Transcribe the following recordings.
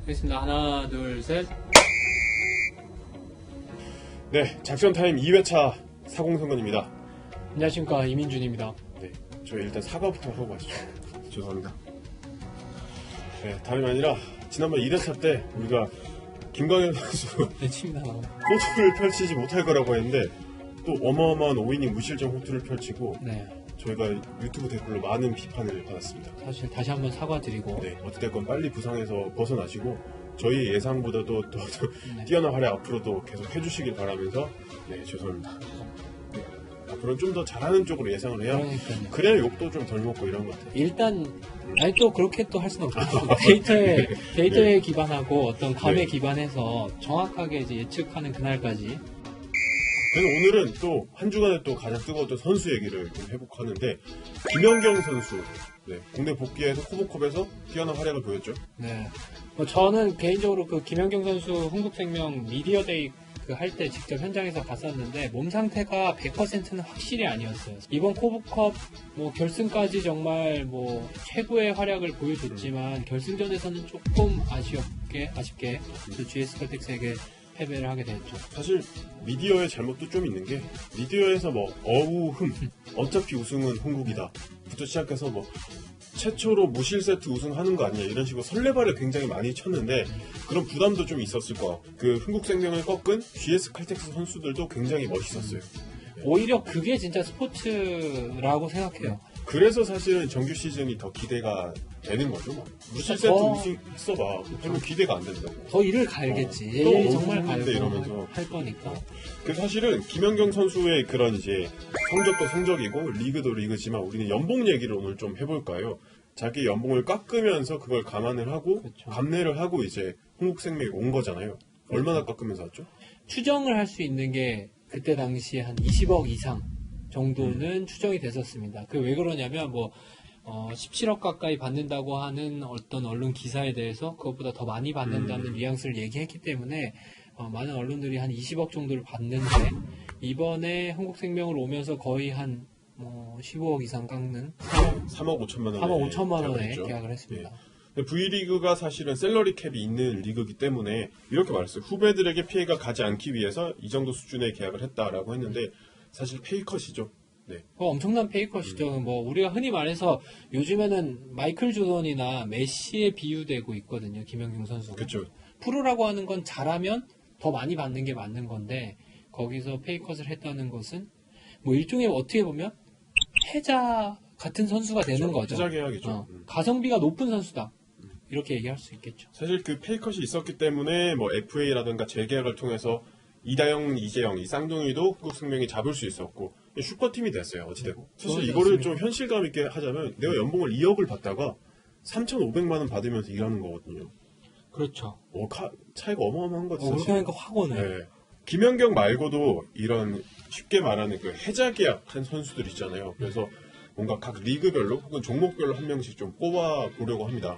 하겠습니다. 하나, 둘, 셋. 네, 작전 타임 2회차 사공선건입니다. 안녕하십니까, 이민준입니다. 네, 저희 일단 사과부터 하고 가시죠. 죄송합니다. 네, 다름이 아니라 지난번 2회차 때 우리가 김광현 선수 내 침이 나와. 호투를 펼치지 못할 거라고 했는데 또 어마어마한 5이닝 무실점 호투를 펼치고 네. 저희가 유튜브 댓글로 많은 비판을 받았습니다. 사실 다시 한번 사과드리고. 네, 어찌됐건 빨리 부상에서 벗어나시고 저희 예상보다도 더 네. 뛰어난 활약 앞으로도 계속 해주시길 바라면서 네, 죄송합니다. 네, 앞으로는 좀 더 잘하는 쪽으로 예상을 해야 그러니까요. 그래야 욕도 좀 덜 먹고 이런 것 같아요. 일단, 아니 또 그렇게 또 할 수는 없겠죠. 데이터에 기반하고 어떤 감에 네. 기반해서 정확하게 이제 예측하는 그날까지. 그래서 오늘은 또 한 주간에 또 가장 뜨거웠던 선수 얘기를 좀 해보고 하는데 김연경 선수 네, 국내 복귀해서 코보컵에서 뛰어난 활약을 보였죠. 네. 뭐 저는 개인적으로 그 김연경 선수 흥국생명 미디어데이 그 할 때 직접 현장에서 갔었는데 몸 상태가 100%는 확실히 아니었어요. 이번 코보컵 뭐 결승까지 정말 뭐 최고의 활약을 보여줬지만 결승전에서는 조금 아쉽게 또 GS 칼텍스에게 패배를 하게 됐죠. 사실 미디어의 잘못도 좀 있는 게 미디어에서 뭐 어우흠 어차피 우승은 흥국이다 부터 시작해서 뭐 최초로 무실 세트 우승하는 거 아니야 이런 식으로 설레발을 굉장히 많이 쳤는데 그런 부담도 좀 있었을 거야. 그 흥국생명을 꺾은 GS 칼텍스 선수들도 굉장히 멋있었어요. 오히려 그게 진짜 스포츠라고 생각해요. 그래서 사실은 정규 시즌이 더 기대가 되는 거죠. 뭐. 무실 세트 우승했어봐. 별로 기대가 안 된다고. 더 이를 갈겠지. 또 얘 정말 우승인데 갈고 이러면서. 할 거니까. 그 사실은 김연경 선수의 그런 이제 성적도 성적이고 리그도 리그지만 우리는 연봉 얘기를 오늘 좀 해볼까요? 자기 연봉을 깎으면서 그걸 감안을 하고 그렇죠. 감내를 하고 이제 흥국생명이 온 거잖아요. 얼마나 깎으면서 왔죠? 추정을 할 수 있는 게 그때 당시에 한 20억 이상 정도는 추정이 됐었습니다. 그 왜 그러냐면 뭐 17억 가까이 받는다고 하는 어떤 언론 기사에 대해서 그것보다 더 많이 받는다는 뉘앙스를 얘기했기 때문에 많은 언론들이 한 20억 정도를 받는데 이번에 흥국생명을 오면서 거의 한 15억 이상 깎는 3억 5천만 원에 3억 5천만 원에 계약을 했죠. 계약을 했습니다. 네. V리그가 사실은 샐러리 캡이 있는 리그이기 때문에 이렇게 말했어요. 후배들에게 피해가 가지 않기 위해서 이 정도 수준의 계약을 했다라고 했는데 사실 페이컷이죠. 네. 엄청난 페이컷이죠. 뭐 우리가 흔히 말해서 요즘에는 마이클 조던이나 메시에 비유되고 있거든요. 김연경 선수가. 그렇죠. 프로라고 하는 건 잘하면 더 많이 받는 게 맞는 건데 거기서 페이컷을 했다는 것은 뭐 일종의 어떻게 보면 패자 같은 선수가 되는 거죠. 패자 계약이죠. 가성비가 높은 선수다. 이렇게 얘기할 수 있겠죠. 사실 그 페이컷이 있었기 때문에 뭐 FA라든가 재계약을 통해서 이다영, 이재영, 이 쌍둥이도 흥국생명이 잡을 수 있었고 슈퍼팀이 됐어요. 어찌되고. 사실 이거를 좀 현실감 있게 하자면 내가 연봉을 2억을 받다가 3,500만 원 받으면서 일하는 거거든요. 그렇죠. 차이가 어마어마한 거죠. 사실. 그러니까 확 오네. 네. 김연경 말고도 이런 쉽게 말하는 그 해자 계약한 선수들 있잖아요. 그래서 뭔가 각 리그별로 혹은 종목별로 한 명씩 좀 꼽아 보려고 합니다.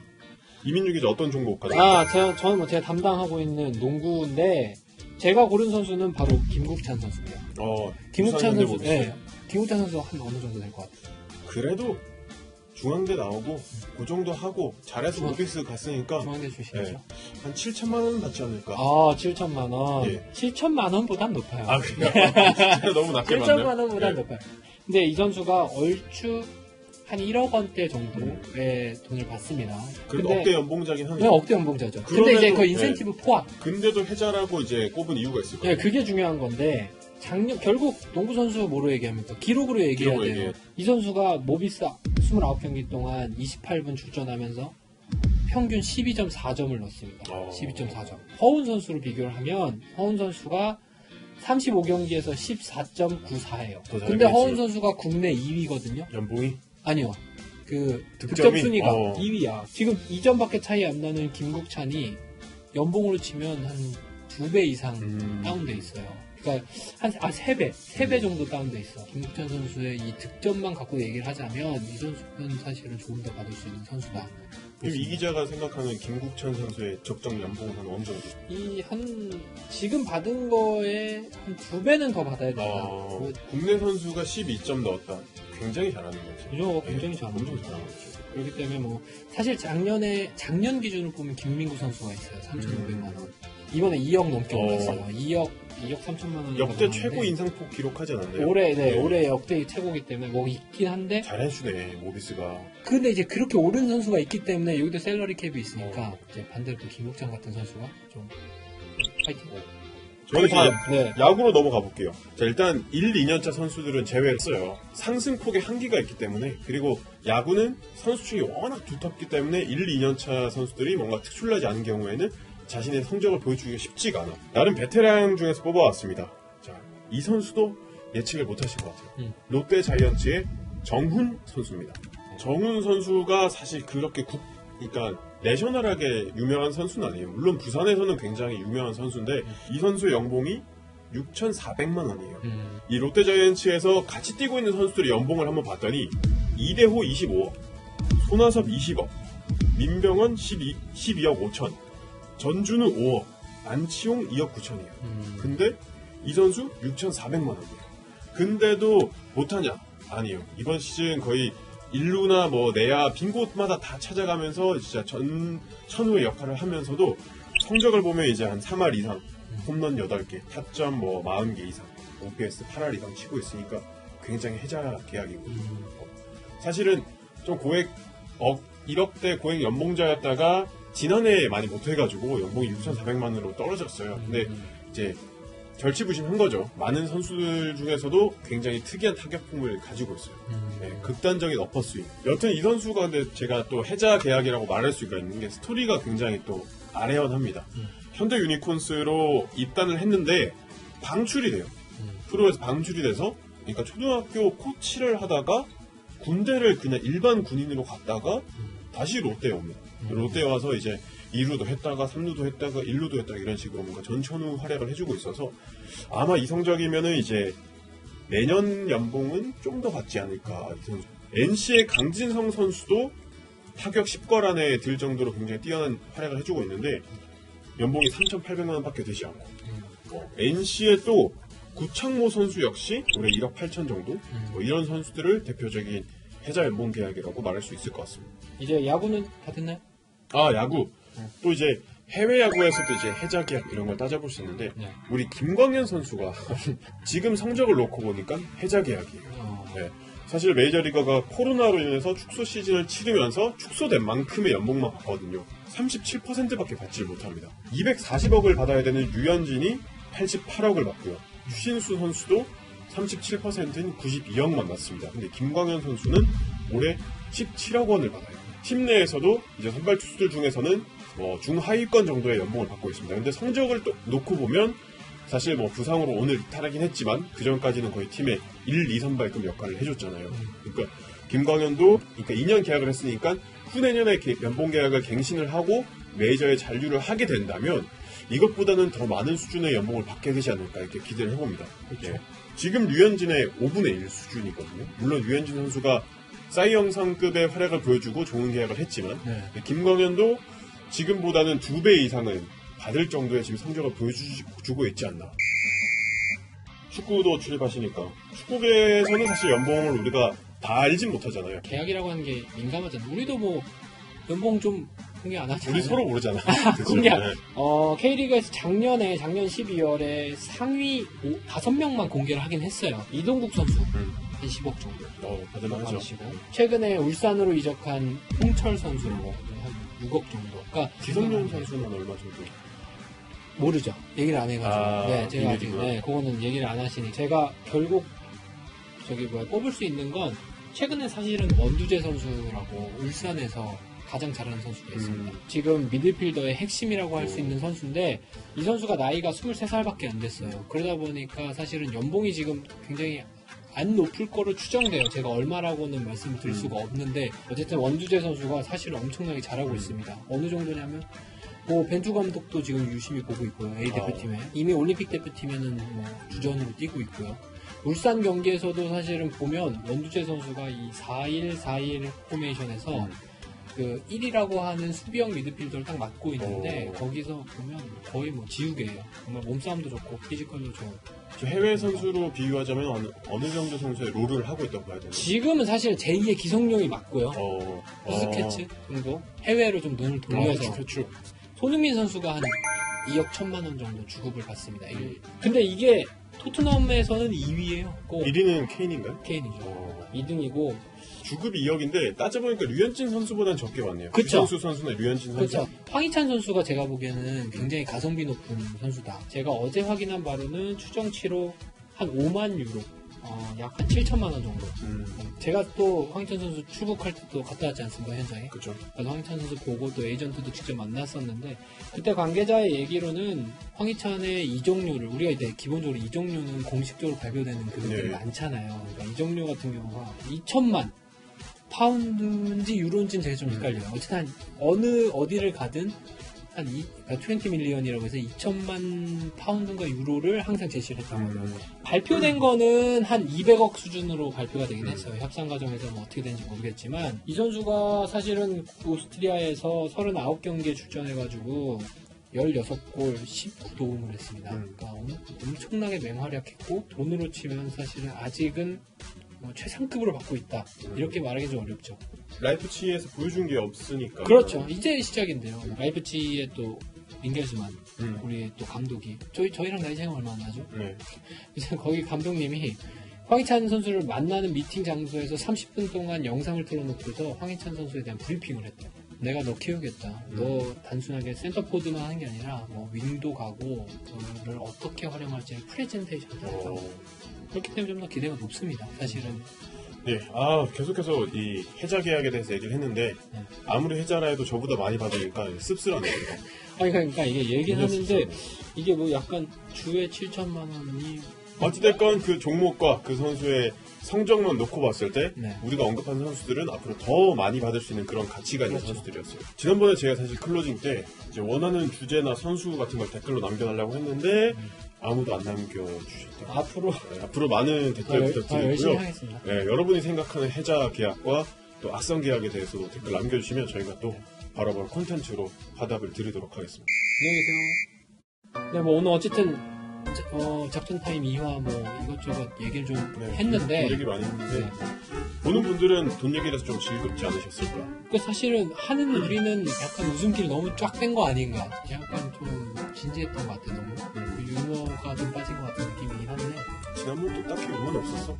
이민주 기자 어떤 종목 가져가세요? 저는 뭐 제가 담당하고 있는 농구인데 제가 고른 선수는 바로 김국찬 선수고요. 김국찬 선수, 네. 김국찬 선수 한 어느 정도 될 것 같아요. 그래도 중앙대 나오고 그 정도 하고 잘해서 오피스 갔으니까 중앙대 출신이죠. 네, 한 7천만 원은 받지 않을까? 7천만 원. 예. 7천만 원보단 높아요. 그래요? 진짜 너무 낮게 받네. 7천만 원보단 높아요. 근데 이 선수가 얼추 한 1억 원대 정도의 돈을 받습니다. 그래도 억대 연봉자긴 하네요. 네, 억대 연봉자죠. 근데 그럼에도, 이제 그 인센티브 포함. 근데도 해자라고 이제 꼽은 이유가 있을 거예요. 네, 그게 중요한 건데 결국 농구 선수 뭐로 얘기합니까? 기록으로 얘기해야 기록으로 돼요. 얘기해요. 이 선수가 모비스 29경기 동안 28분 출전하면서 평균 12.4점을 넣었습니다. 12.4점. 허운 선수로 비교를 하면 허운 선수가 35경기에서 14.94예요. 근데 허운 선수가 국내 2위거든요. 연봉이? 아니요. 그 득점이? 득점 순위가 2위야. 지금 2점밖에 차이 안 나는 김국찬이 연봉으로 치면 한 2배 이상 다운돼 있어요. 그러니까 한 3배 정도 다운돼 있어. 김국찬 선수의 이 득점만 갖고 얘기를 하자면 이 선수는 사실은 조금 더 받을 수 있는 선수다. 그럼 이 기자가 생각하는 김국찬 선수의 적정 연봉은 한 어느 정도? 지금 받은 거에 한 2배는 더 받아야 된다. 국내 선수가 12점 넣었다. 굉장히 잘하는 거지. 그죠? 굉장히 잘하는 엄청 거죠. 잘하는 거지. 그렇기 때문에 뭐 사실 작년 기준으로 보면 김민구 선수가 있어요. 3,500만 원. 이번에 2억 넘게 올랐어요. 2억 3천만 원. 역대 최고 인상폭 기록하지 않았나요? 올해 역대 최고기 때문에 뭐 있긴 한데. 잘해주네 모비스가. 근데 이제 그렇게 오른 선수가 있기 때문에 여기도 셀러리 캡이 있으니까 이제 반대로 또 김국찬 같은 선수가 좀 파이팅. 저희 이제 야구로 넘어가 볼게요. 자, 일단 1, 2년차 선수들은 제외했어요. 상승폭의 한계가 있기 때문에, 그리고 야구는 선수층이 워낙 두텁기 때문에 1, 2년차 선수들이 뭔가 특출나지 않은 경우에는 자신의 성적을 보여주기가 쉽지가 않아. 나름 베테랑 중에서 뽑아왔습니다. 자, 이 선수도 예측을 못하실 것 같아요. 롯데 자이언츠의 정훈 선수입니다. 정훈 선수가 사실 그렇게 그러니까 내셔널하게 유명한 선수는 아니에요. 물론 부산에서는 굉장히 유명한 선수인데 이 선수의 연봉이 6,400만 원이에요. 이 롯데자이언츠에서 같이 뛰고 있는 선수들의 연봉을 한번 봤더니 이대호 25억, 손아섭 20억, 민병헌 12억 5천, 전준우 5억, 안치홍 2억 9천이에요. 근데 이 선수 6,400만 원이에요. 근데도 못하냐? 아니에요. 이번 시즌 거의 일루나 뭐 내야 빈 곳마다 다 찾아가면서 진짜 천후의 역할을 하면서도 성적을 보면 이제 한 3할 이상, 홈런 8개, 타점 뭐 40개 이상, OPS 8할 이상 치고 있으니까 굉장히 해자 계약이고. 사실은 좀 1억대 고액 연봉자였다가 지난해에 많이 못해가지고 연봉이 6,400만 원으로 떨어졌어요. 근데 이제 절치부심한 거죠. 많은 선수들 중에서도 굉장히 특이한 타격폼을 가지고 있어요. 네, 극단적인 어퍼스윙. 여튼 이 선수가 근데 제가 또 해자 계약이라고 말할 수가 있는 게 스토리가 굉장히 또 아련합니다. 현대 유니콘스로 입단을 했는데 방출이 돼요. 프로에서 방출이 돼서, 그러니까 초등학교 코치를 하다가 군대를 그냥 일반 군인으로 갔다가 다시 롯데에 옵니다. 롯데에 와서 이제 2루도 했다가 3루도 했다가 1루도 했다가 이런 식으로 뭔가 전천후 활약을 해주고 있어서 아마 이 성적이면은 이제 내년 연봉은 좀 더 받지 않을까. NC의 강진성 선수도 타격 10권 안에 들 정도로 굉장히 뛰어난 활약을 해주고 있는데 연봉이 3,800만 원밖에 되지 않고, NC의 또 구창모 선수 역시 올해 1억 8천 정도, 뭐 이런 선수들을 대표적인 해자 연봉 계약이라고 말할 수 있을 것 같습니다. 이제 야구는 다 됐나요? 야구. 또 이제 해외 야구에서도 이제 해자 계약 이런 걸 따져볼 수 있는데 우리 김광현 선수가 지금 성적을 놓고 보니까 해자 계약이에요. 네. 사실 메이저리거가 코로나로 인해서 축소 시즌을 치르면서 축소된 만큼의 연봉만 받거든요. 37%밖에 받지 못합니다. 240억을 받아야 되는 유현진이 88억을 받고요. 유신수 선수도 37%인 92억만 받습니다. 근데 김광현 선수는 올해 17억 원을 받아요. 팀 내에서도 이제 선발 투수들 중에서는 중하위권 정도의 연봉을 받고 있습니다. 근데 성적을 또 놓고 보면 사실 부상으로 오늘 이탈하긴 했지만 그 전까지는 거의 팀의 1, 2 선발급 역할을 해줬잖아요. 그러니까 김광현도 2년 계약을 했으니까 후내년에 연봉 계약을 갱신을 하고 메이저에 잔류를 하게 된다면 이것보다는 더 많은 수준의 연봉을 받게 되지 않을까 이렇게 기대를 해봅니다. 그렇죠. 지금 류현진의 5분의 1 수준이거든요. 물론 류현진 선수가 사이영상급의 활약을 보여주고 좋은 계약을 했지만 김광현도 지금보다는 2배 이상은 받을 정도의 지금 성적을 보여주고 있지 않나. 축구도 출입하시니까 축구계에서는 사실 연봉을 우리가 다 알진 못하잖아요. 계약이라고 하는 게 민감하잖아요. 우리도 연봉 좀 공개 안 하잖아요. 우리 서로 모르잖아. 공개 안. K리그에서 작년 12월에 상위 5명만 공개를 하긴 했어요. 이동국 선수 한 10억 정도 받을만하죠. 최근에 울산으로 이적한 홍철 선수 한 6억 정도. 그러니까 기성용 선수는 얼마 정도? 모르죠. 얘기를 안 해가지고. 네, 제가 아직 그거는 얘기를 안 하시니 제가 결국 뽑을 수 있는 건 최근에 사실은 원두재 선수라고 울산에서 가장 잘하는 선수가 있습니다. 지금 미드필더의 핵심이라고 할 수 있는 선수인데 이 선수가 나이가 23살밖에 안 됐어요. 그러다 보니까 사실은 연봉이 지금 굉장히 안 높을 거로 추정돼요. 제가 얼마라고는 말씀드릴 수가 없는데 어쨌든 원두재 선수가 사실 엄청나게 잘하고 있습니다. 어느 정도냐면 뭐 벤투 감독도 지금 유심히 보고 있고요. A 대표팀에 이미 올림픽 대표팀에는 뭐 주전으로 뛰고 있고요. 울산 경기에서도 사실은 보면 원두재 선수가 이 4-1-4-1 포메이션에서 그 1이라고 하는 수비형 미드필더를 딱 맡고 있는데 거기서 보면 거의 뭐 지우개예요. 정말 몸싸움도 좋고 피지컬도 좋은. 해외 선수로 비유하자면 어느 정도 선수의 롤을 하고 있다고 봐야 되나요? 지금은 사실 제2의 기성용이 맞고요. 스케치 정도 해외로 좀 눈을 돌려서 그렇죠. 손흥민 선수가 한 2억 1천만 원 정도 주급을 받습니다. 근데 이게 토트넘에서는 2위예요. 1위는 케인인가요? 케인이죠. 2등이고 주급이 2억인데 따져보니까 류현진 선수보다는 적게 받네요. 그쵸. 유선수 선수나 류현진 선수. 그렇죠. 황희찬 선수가 제가 보기에는 굉장히 가성비 높은 선수다. 제가 어제 확인한 바로는 추정치로 한 5만 유로, 약 한 7천만 원 정도. 제가 또 황희찬 선수 출국할 때 또 갔다 왔지 않습니까, 현장에? 그렇죠. 그래서 황희찬 선수 보고 또 에이전트도 직접 만났었는데 그때 관계자의 얘기로는 황희찬의 이적료를 우리가 이제 기본적으로 이적료는 공식적으로 발표되는 금액들이 많잖아요. 그러니까 이적료 같은 경우가 2천만 파운드인지 유로인지는 제가 좀 헷갈려요. 어쨌든 어디를 가든 한 20 밀리언이라고 해서 2천만 파운드인가 유로를 항상 제시를 했던 거예요. 발표된 거는 한 200억 수준으로 발표가 되긴 했어요. 협상 과정에서 뭐 어떻게 되는지 모르겠지만 이 선수가 사실은 오스트리아에서 39경기에 출전해가지고 16골 19도움을 했습니다. 그러니까 엄청나게 맹활약했고 돈으로 치면 사실은 아직은 뭐 최상급으로 받고 있다. 이렇게 말하기 좀 어렵죠. 라이프치히에서 보여준 게 없으니까. 그렇죠. 이제 시작인데요. 라이프치히의 또 링겔스만 우리 또 감독이 저희랑 나이 차이가 얼마나 나죠? 네. 그래서 거기 감독님이 황희찬 선수를 만나는 미팅 장소에서 30분 동안 영상을 틀어놓고서 황희찬 선수에 대한 브리핑을 했대요. 내가 너 키우겠다. 너 단순하게 센터포드만 하는 게 아니라 뭐 윙도 가고 그를 어떻게 활용할지를 프레젠테이션을 했다. 그렇기 때문에 좀 더 기대가 높습니다. 사실은. 네, 계속해서 이 해자 계약에 대해서 얘기를 했는데 아무리 해자라 해도 저보다 많이 받으니까 씁쓸하네요. 그러니까 이게 얘기하는데 이게 뭐 약간 주에 7천만 원이 어찌됐건 그 종목과 그 선수의 성적만 놓고 봤을 때 우리가 언급한 선수들은 앞으로 더 많이 받을 수 있는 그런 가치가 있는 선수들이었어요. 지난번에 제가 사실 클로징 때 이제 원하는 주제나 선수 같은 걸 댓글로 남겨달라고 했는데 아무도 안 남겨주셨다. 앞으로 많은 댓글 부탁드리고요. 네, 여러분이 생각하는 해자 계약과 또 악성 계약에 대해서도 댓글 남겨주시면 저희가 또 바로바로 콘텐츠로 화답을 드리도록 하겠습니다. 안녕히 계세요. 네, 뭐 오늘 어쨌든 작전 타임 2화 뭐 이것저것 얘기를 좀 했는데 돈 얘기 많이 했는데 보는 분들은 돈 얘기라서 좀 즐겁지 않으셨을까? 그 사실은 하는 우리는 약간 웃음기를 너무 쫙 뺀 거 아닌가? 약간 좀 진지했던 것 같아. 너무 유머가 좀 빠진 것 같은 느낌이긴 한데 지난번 또 딱히 의문 없었어.